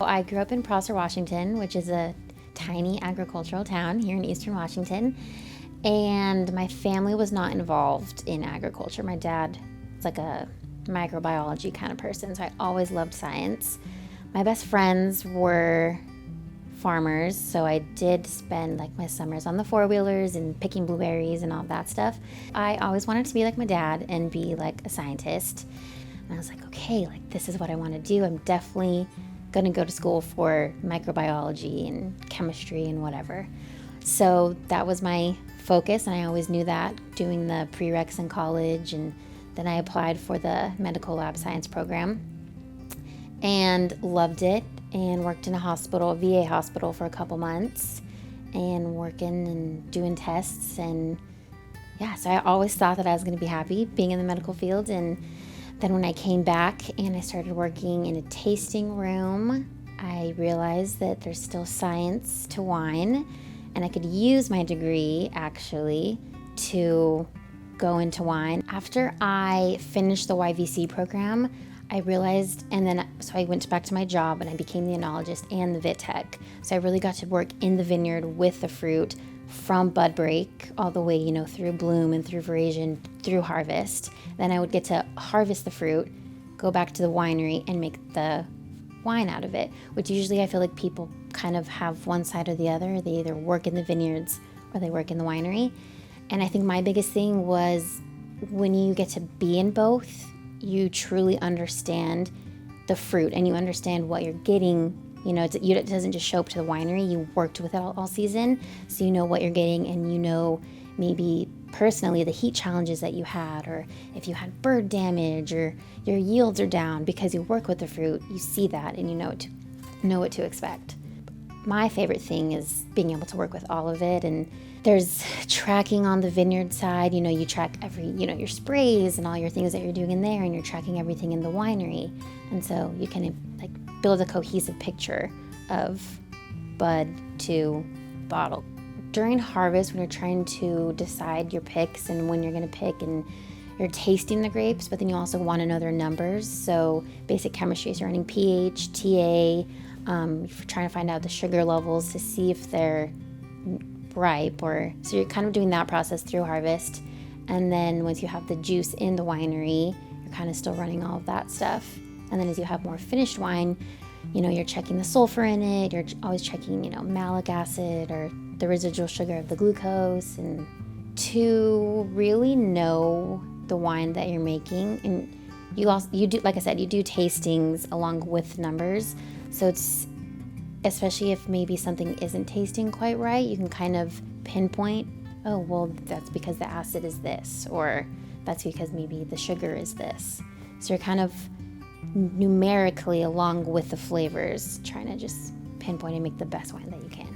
I grew up in Prosser, Washington, which is a tiny agricultural town here in eastern Washington. And my family was not involved in agriculture. My dad is like a microbiology kind of person, so I always loved science. My best friends were farmers, so I did spend like my summers on the four-wheelers and picking blueberries and all that stuff. I always wanted to be like my dad and be like a scientist. And I was like, okay, like this is what I want to do. I'm definitely going to go to school for microbiology and chemistry and whatever. So that was my focus, and I always knew that doing the prereqs in college, and then I applied for the medical lab science program and loved it, and worked in a hospital, a VA hospital, for a couple months and working and doing tests. And yeah, so I always thought that I was going to be happy being in the medical field. And then when I came back and I started working in a tasting room, I realized that there's still science to wine, and I could use my degree actually to go into wine. After I finished the YVC program, I realized, so I went back to my job and I became the enologist and the vit tech. So I really got to work in the vineyard with the fruit from bud break all the way, through bloom and through veraison, through harvest. Then I would get to harvest the fruit, go back to the winery and make the wine out of it, which usually I feel like people kind of have one side or the other. They either work in the vineyards or they work in the winery. And I think my biggest thing was when you get to be in both, you truly understand the fruit and you understand what you're getting. It doesn't just show up to the winery. You worked with it all season, so you know what you're getting, and maybe personally the heat challenges that you had, or if you had bird damage or your yields are down because you work with the fruit. You see that and you know what to expect. My favorite thing is being able to work with all of it, and there's tracking on the vineyard side. You track every, your sprays and all your things that you're doing in there, and you're tracking everything in the winery. And so you can build a cohesive picture of bud to bottle. During harvest, when you're trying to decide your picks and when you're going to pick, and you're tasting the grapes, but then you also want to know their numbers. So basic chemistry, so you're running pH, TA, you're trying to find out the sugar levels to see if they're ripe, so you're kind of doing that process through harvest. And then once you have the juice in the winery, you're kind of still running all of that stuff. And then as you have more finished wine, you're checking the sulfur in it. You're always checking, malic acid or the residual sugar of the glucose, and to really know the wine that you're making. And you do, like I said, you do tastings along with numbers. So it's, especially if maybe something isn't tasting quite right, you can kind of pinpoint, oh, well, that's because the acid is this, or that's because maybe the sugar is this. So you're kind of numerically, along with the flavors, trying to just pinpoint and make the best wine that you can.